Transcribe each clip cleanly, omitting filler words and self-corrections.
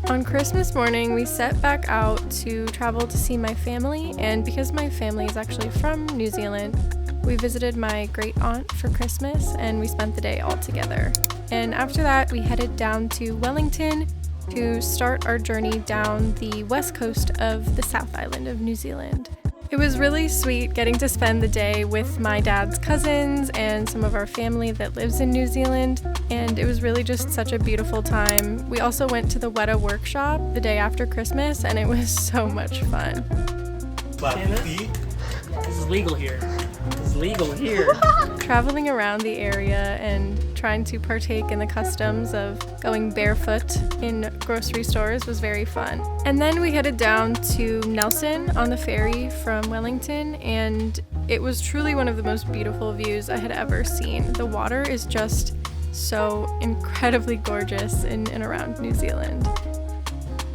On Christmas morning, we set back out to travel to see my family, and because my family is actually from New Zealand, we visited my great aunt for Christmas, and we spent the day all together. And after that, we headed down to Wellington to start our journey down the west coast of the South Island of New Zealand. It was really sweet getting to spend the day with my dad's cousins and some of our family that lives in New Zealand, and it was really just such a beautiful time. We also went to the Weta workshop the day after Christmas, and it was so much fun. This is legal here. Traveling around the area and trying to partake in the customs of going barefoot in grocery stores was very fun. And then we headed down to Nelson on the ferry from Wellington, and it was truly one of the most beautiful views I had ever seen. The water is just so incredibly gorgeous in and around New Zealand.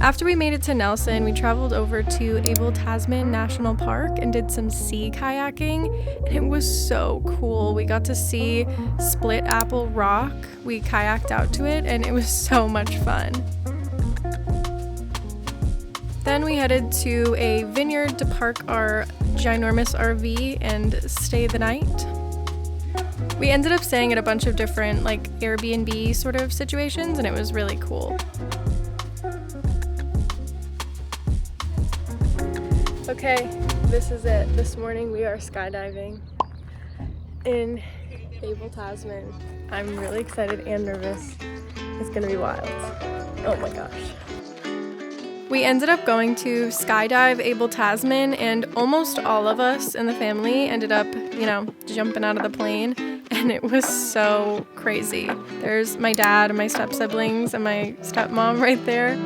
After we made it to Nelson, we traveled over to Abel, Tasman National Park and did some sea kayaking, and it was so cool. We got to see Split Apple Rock. We kayaked out to it, and it was so much fun. Then we headed to a vineyard to park our ginormous RV and stay the night. We ended up staying at a bunch of different Airbnb sort of situations, and it was really cool. Okay, this is it. This morning we are skydiving in Abel, Tasman. I'm really excited and nervous. It's gonna be wild. Oh my gosh. We ended up going to skydive Abel, Tasman, and almost all of us in the family ended up, jumping out of the plane, and it was so crazy. There's my dad and my step-siblings and my stepmom right there.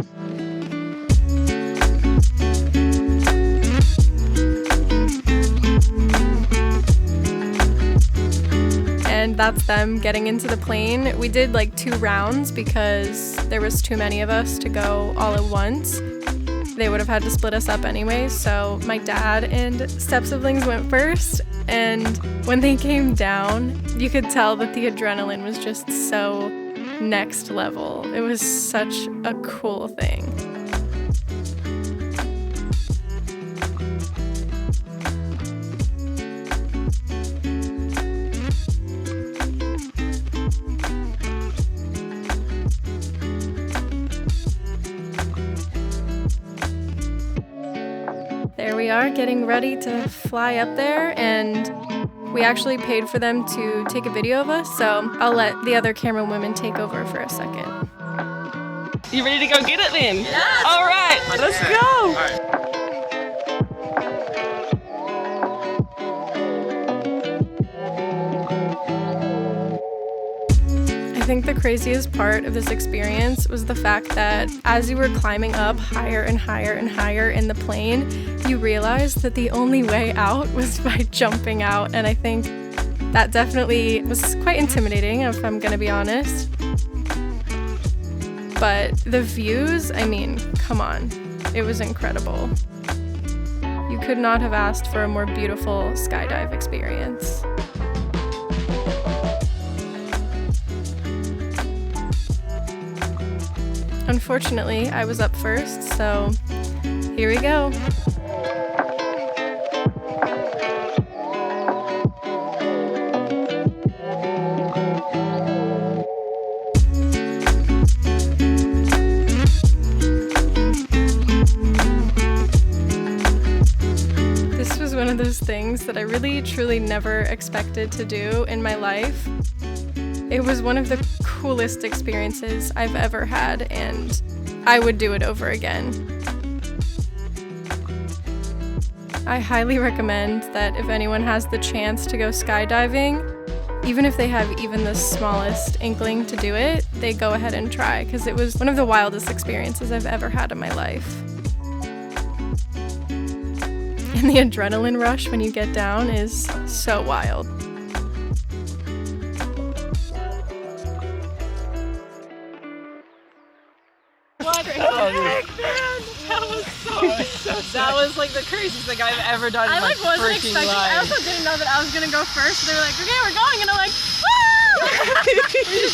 And that's them getting into the plane. We did 2 rounds because there was too many of us to go all at once. They would have had to split us up anyway, so my dad and step-siblings went first, and when they came down, you could tell that the adrenaline was just so next level. It was such a cool thing. There we are, getting ready to fly up there, and we actually paid for them to take a video of us, so I'll let the other camera women take over for a second. You ready to go get it then? Yeah. All right, let's go. All right. I think the craziest part of this experience was the fact that as you were climbing up higher and higher and higher in the plane, you realized that the only way out was by jumping out, and I think that definitely was quite intimidating, if I'm gonna be honest. But the views, come on, it was incredible. You could not have asked for a more beautiful skydive experience. Unfortunately, I was up first, so here we go. This was one of those things that I really, truly never expected to do in my life. It was one of the coolest experiences I've ever had, and I would do it over again. I highly recommend that if anyone has the chance to go skydiving, even if they have even the smallest inkling to do it, they go ahead and try, because it was one of the wildest experiences I've ever had in my life. And the adrenaline rush when you get down is so wild. What the heck, man? That was so That was like the craziest thing I've ever done in I my like wasn't freaking expecting. I life. also didn't know that I was gonna go first. They were like, okay, we're going, and I'm like, woo!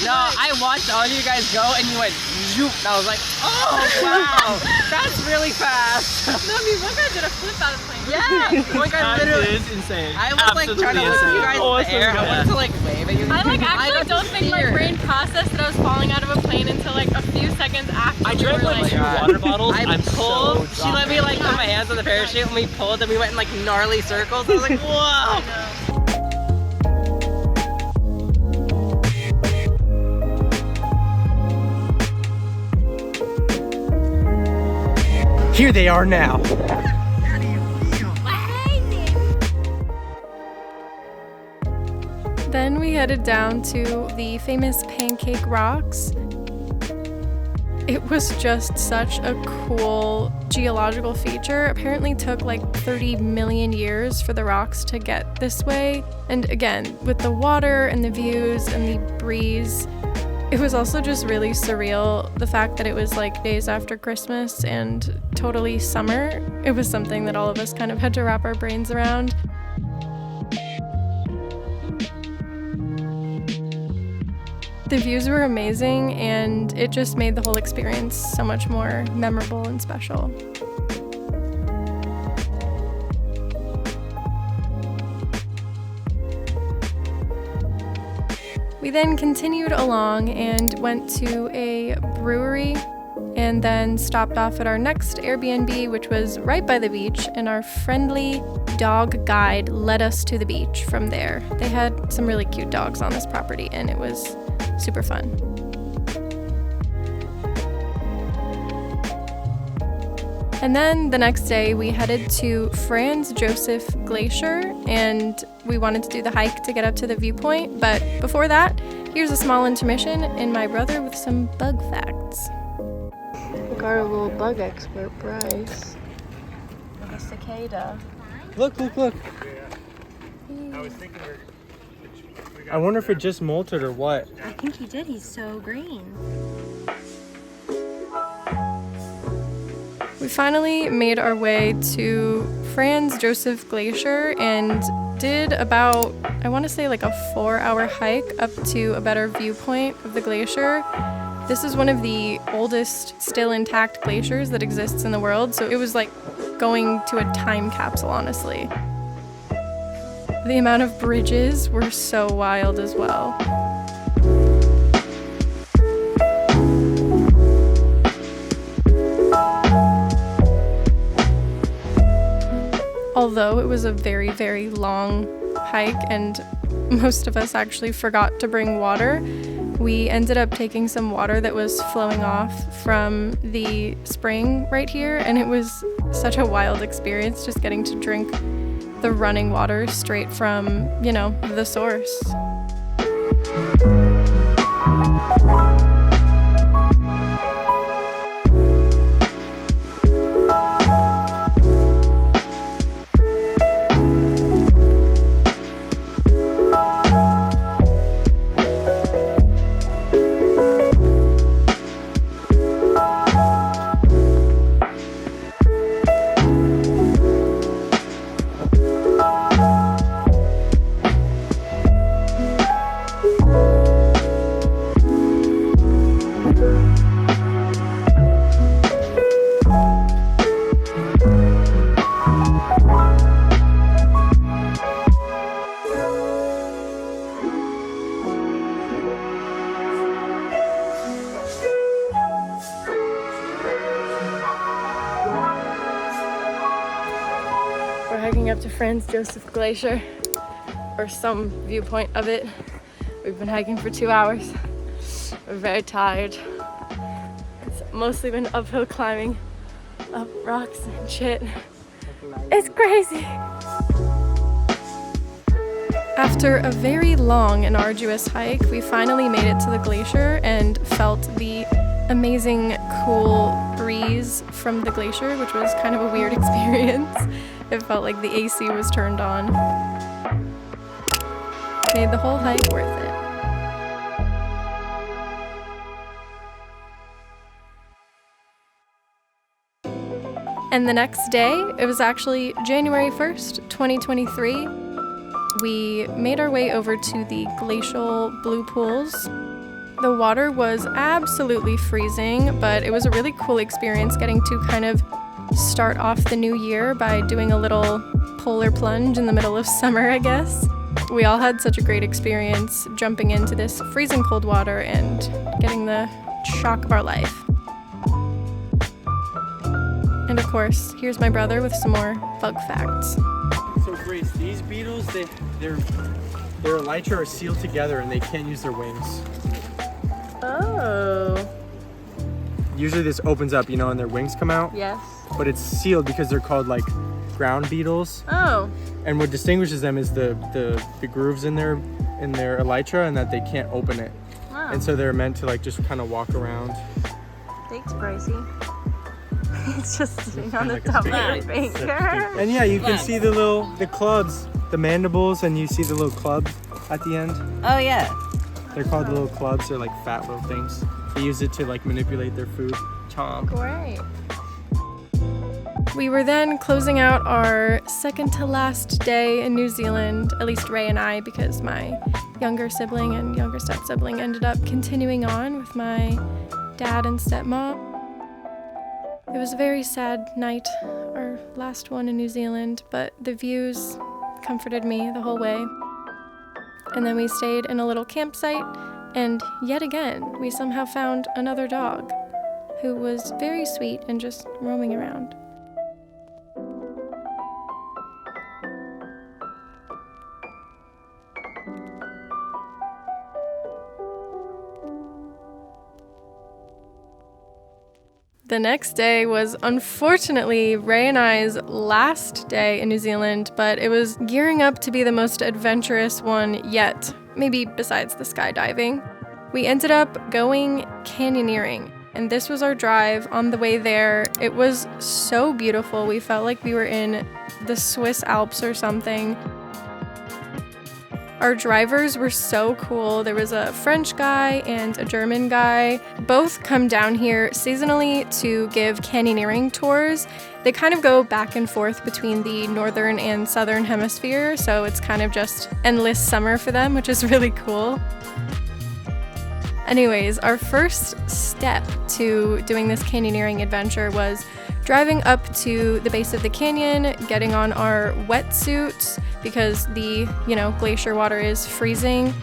No, I watched all you guys go and you went zoop, and I was like, oh wow, that's really fast. No, I mean, one guy did a flip out of the plane. Yeah, one guy literally. Is insane. I was like trying to look at you guys in the air. I wanted to like wave at you. I like got actually don't think my scared. brain processed that I was falling out of a plane until like a few seconds after. I we drank were, like like, 2 water bottles. I I'm pulled. so She let me like put my hands on the parachute and we pulled and we went in like gnarly circles. I was like, whoa. Here they are now. Then we headed down to the famous Pancake Rocks. It was just such a cool geological feature. Apparently took like 30 million years for the rocks to get this way. And again, with the water and the views and the breeze, it was also just really surreal. The fact that it was like days after Christmas and totally summer. It was something that all of us kind of had to wrap our brains around. The views were amazing, and it just made the whole experience so much more memorable and special. We then continued along and went to a brewery and then stopped off at our next Airbnb, which was right by the beach, and our friendly dog guide led us to the beach from there. They had some really cute dogs on this property, and it was super fun. And then the next day we headed to Franz Josef Glacier, and we wanted to do the hike to get up to the viewpoint. But before that, here's a small intermission and my brother with some bug facts. Look, our little bug expert, Bryce. With a cicada. Look. I wonder if it just molted or what. I think he did. He's so green. We finally made our way to Franz Josef Glacier and did about, I want to say like a 4-hour hike up to a better viewpoint of the glacier. This is one of the oldest still intact glaciers that exists in the world, so it was like going to a time capsule, honestly. The amount of bridges were so wild as well. Although it was a very, very long hike and most of us actually forgot to bring water, we ended up taking some water that was flowing off from the spring right here, and it was such a wild experience just getting to drink the running water straight from, the source. We're hiking up to Franz Josef Glacier, or some viewpoint of it. We've been hiking for 2 hours. We're very tired. It's mostly been uphill climbing, up rocks and shit. It's crazy. After a very long and arduous hike, we finally made it to the glacier and felt the amazing cool breeze from the glacier, which was kind of a weird experience. It felt like the AC was turned on. Made the whole hike worth it. And the next day, it was actually January 1st, 2023, we made our way over to the glacial blue pools. The water was absolutely freezing, but it was a really cool experience getting to kind of start off the new year by doing a little polar plunge in the middle of summer, I guess. We all had such a great experience jumping into this freezing cold water and getting the shock of our life. And of course, here's my brother with some more bug facts. So Grace, these beetles, their elytra are sealed together and they can't use their wings. Oh. Usually this opens up, and their wings come out. Yes. But it's sealed because they're called like ground beetles. Oh. And what distinguishes them is the grooves in their elytra and that they can't open it. Wow. And so they're meant to like just kind of walk around. Thanks, Brycey. It's just sitting on the like a top of big- my finger. And yeah, you can see the clubs, the mandibles, and you see the little club at the end. Oh yeah. They're called little clubs. They're like fat little things. They use it to like manipulate their food. Tom. Great. We were then closing out our second to last day in New Zealand, at least Ray and I, because my younger sibling and younger step sibling ended up continuing on with my dad and stepmom. It was a very sad night, our last one in New Zealand, but the views comforted me the whole way. And then we stayed in a little campsite, and yet again, we somehow found another dog who was very sweet and just roaming around. The next day was unfortunately Ray and I's last day in New Zealand, but it was gearing up to be the most adventurous one yet, maybe besides the skydiving. We ended up going canyoneering, and this was our drive on the way there. It was so beautiful. We felt like we were in the Swiss Alps or something. Our drivers were so cool. There was a French guy and a German guy. Both come down here seasonally to give canyoneering tours. They kind of go back and forth between the northern and southern hemisphere, so it's kind of just endless summer for them, which is really cool. Anyways, our first step to doing this canyoneering adventure was driving up to the base of the canyon, getting on our wetsuits because the, glacier water is freezing.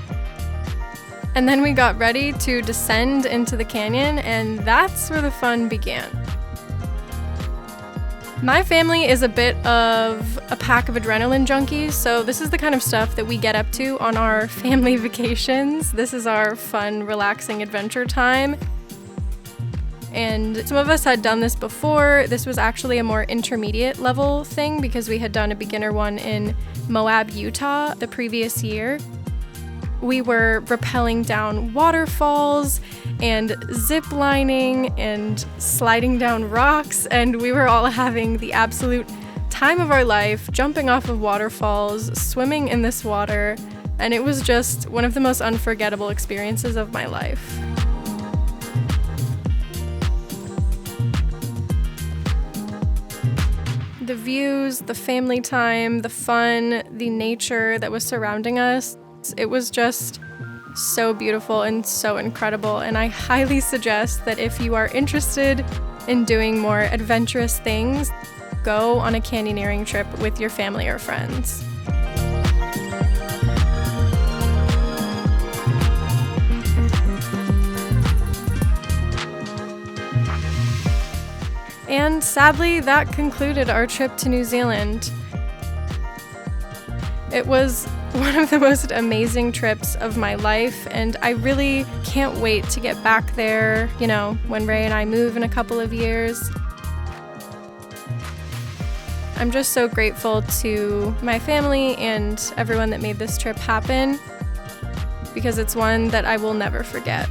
And then we got ready to descend into the canyon, and that's where the fun began. My family is a bit of a pack of adrenaline junkies, so this is the kind of stuff that we get up to on our family vacations. This is our fun, relaxing adventure time. And some of us had done this before. This was actually a more intermediate level thing because we had done a beginner one in Moab, Utah the previous year. We were rappelling down waterfalls and zip lining and sliding down rocks, and we were all having the absolute time of our life, jumping off of waterfalls, swimming in this water, and it was just one of the most unforgettable experiences of my life. The views, the family time, the fun, the nature that was surrounding us, it was just so beautiful and so incredible. And I highly suggest that if you are interested in doing more adventurous things, go on a canyoneering trip with your family or friends. And sadly, that concluded our trip to New Zealand. It was one of the most amazing trips of my life, and I really can't wait to get back there, when Ray and I move in a couple of years. I'm just so grateful to my family and everyone that made this trip happen, because it's one that I will never forget.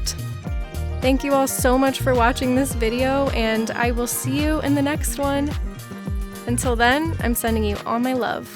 Thank you all so much for watching this video, and I will see you in the next one. Until then, I'm sending you all my love.